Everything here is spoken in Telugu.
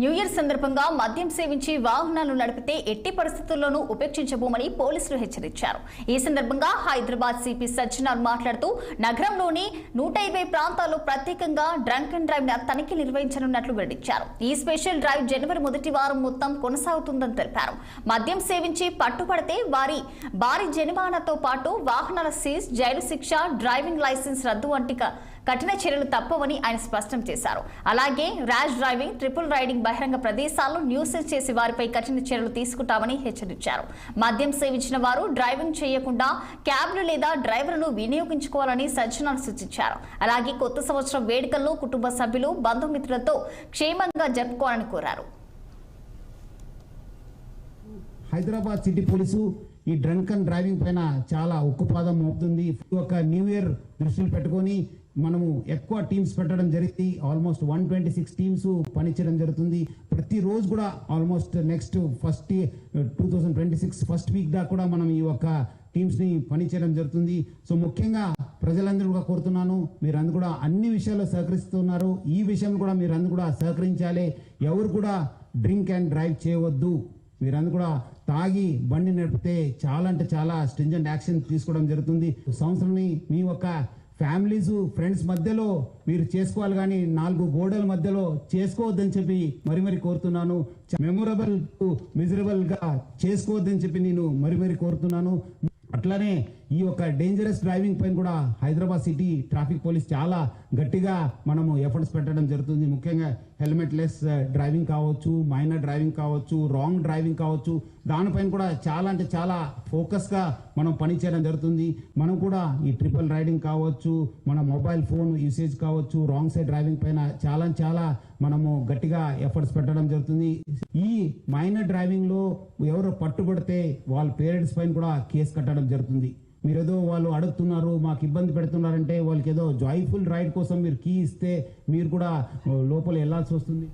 న్యూ ఇయర్ సందర్భంగా మద్యం సేవించి వాహనాలు నడిపితే ఎట్టి పరిస్థితుల్లోనూ ఉపేక్షించబోమని పోలీసులు హెచ్చరించారు. ఈ సందర్భంగా హైదరాబాద్ సిపి సజ్జనార్ మాట్లాడుతూ నగరంలోని 120 ప్రాంతాల్లో ప్రత్యేకంగా డ్రంక్ అండ్ డ్రైవ్ తనిఖీ నిర్వహించనున్నట్లు వెల్లడించారు. ఈ స్పెషల్ డ్రైవ్ జనవరి మొదటి వారం మొత్తం కొనసాగుతుందని తెలిపారు. మద్యం సేవించి పట్టుబడితే భారీ జరిమానాతో పాటు వాహనాల సీజ్, జైలు శిక్ష, డ్రైవింగ్ లైసెన్స్ రద్దు వంటి కఠిన చర్యలు తప్పవని ఆయన స్పష్టం చేశారు. అలాగే ర్యాష్ డ్రైవింగ్, ట్రిపుల్ రైడింగ్, బహిరంగ ప్రదేశాల్లో న్యూసెన్స్ చేసే వారిపై కఠిన చర్యలు తీసుకుంటామని హెచ్చరించారు. మద్యం సేవించిన వారు డ్రైవింగ్ చేయకుండా క్యాబ్లు లేదా డ్రైవర్ను వినియోగించుకోవాలని సజ్జనార్ సూచించారు. అలాగే కొత్త సంవత్సరం వేడుకల్లో కుటుంబ సభ్యులు, బంధుమిత్రులతో క్షేమంగా జరుపుకోవాలని కోరారు. హైదరాబాద్ సిటీ పోలీసు ఈ డ్రంక్ అండ్ డ్రైవింగ్ పైన చాలా ఉక్కుపాదం మోపుతుంది. ఒక న్యూ ఇయర్ దృష్టిలో పెట్టుకొని మనము ఎక్కువ టీమ్స్ పెట్టడం జరిగింది. ఆల్మోస్ట్ 126 టీమ్స్ పనిచేయడం జరుగుతుంది. ప్రతిరోజు కూడా ఆల్మోస్ట్ నెక్స్ట్ 2026 ఫస్ట్ వీక్ దాకా కూడా మనం ఈ యొక్క టీమ్స్ ని పనిచేయడం జరుగుతుంది. సో ముఖ్యంగా ప్రజలందరూ కూడా కోరుతున్నాను, మీరందరూ కూడా అన్ని విషయాల్లో సహకరిస్తున్నారు. ఈ విషయం కూడా మీరందరూ కూడా సహకరించాలి. ఎవరు కూడా డ్రింక్ అండ్ డ్రైవ్ చేయవద్దు. మీరందరూ కూడా తాగి బండి నడిపితే చాలా అంటే చాలా స్ట్రింజెంట్ యాక్షన్ తీసుకోవడం జరుగుతుంది. సంవత్సరాన్ని మీ యొక్క ఫ్యామిలీస్, ఫ్రెండ్స్ మధ్యలో మీరు చేసుకోవాలి, కానీ 4 గోడల మధ్యలో చేసుకోవద్దని చెప్పి మరి కోరుతున్నాను. మెమొరబుల్ మిజరబుల్ గా చేసుకోవద్దని చెప్పి నేను మరి కోరుతున్నాను. అట్లానే ఈ యొక్క డేంజరస్ డ్రైవింగ్ పైన కూడా హైదరాబాద్ సిటీ ట్రాఫిక్ పోలీస్ చాలా గట్టిగా మనము ఎఫర్ట్స్ పెట్టడం జరుగుతుంది. ముఖ్యంగా హెల్మెట్ లెస్ డ్రైవింగ్ కావచ్చు, మైనర్ డ్రైవింగ్ కావచ్చు, రాంగ్ డ్రైవింగ్ కావచ్చు, దానిపైన కూడా చాలా అంటే చాలా ఫోకస్ గా మనం పని చేయడం జరుగుతుంది. మనం కూడా ఈ ట్రిపుల్ రైడింగ్ కావచ్చు, మన మొబైల్ ఫోన్ యూసేజ్ కావచ్చు, రాంగ్ సైడ్ డ్రైవింగ్ పైన చాలా మనము గట్టిగా ఎఫర్ట్స్ పెట్టడం జరుగుతుంది. ఈ మైనర్ డ్రైవింగ్ లో ఎవరు పట్టుబడితే వాళ్ళ పేరెంట్స్ పైన కూడా కేసు కట్టడం జరుగుతుంది. మీరేదో వాళ్ళు అడుగుతున్నారు, మాకు ఇబ్బంది పెడుతున్నారంటే వాళ్ళకి ఏదో జాయ్ఫుల్ రైడ్ కోసం మీరు కీ ఇస్తే మీరు కూడా లోపల వెళ్లాల్సి వస్తుంది.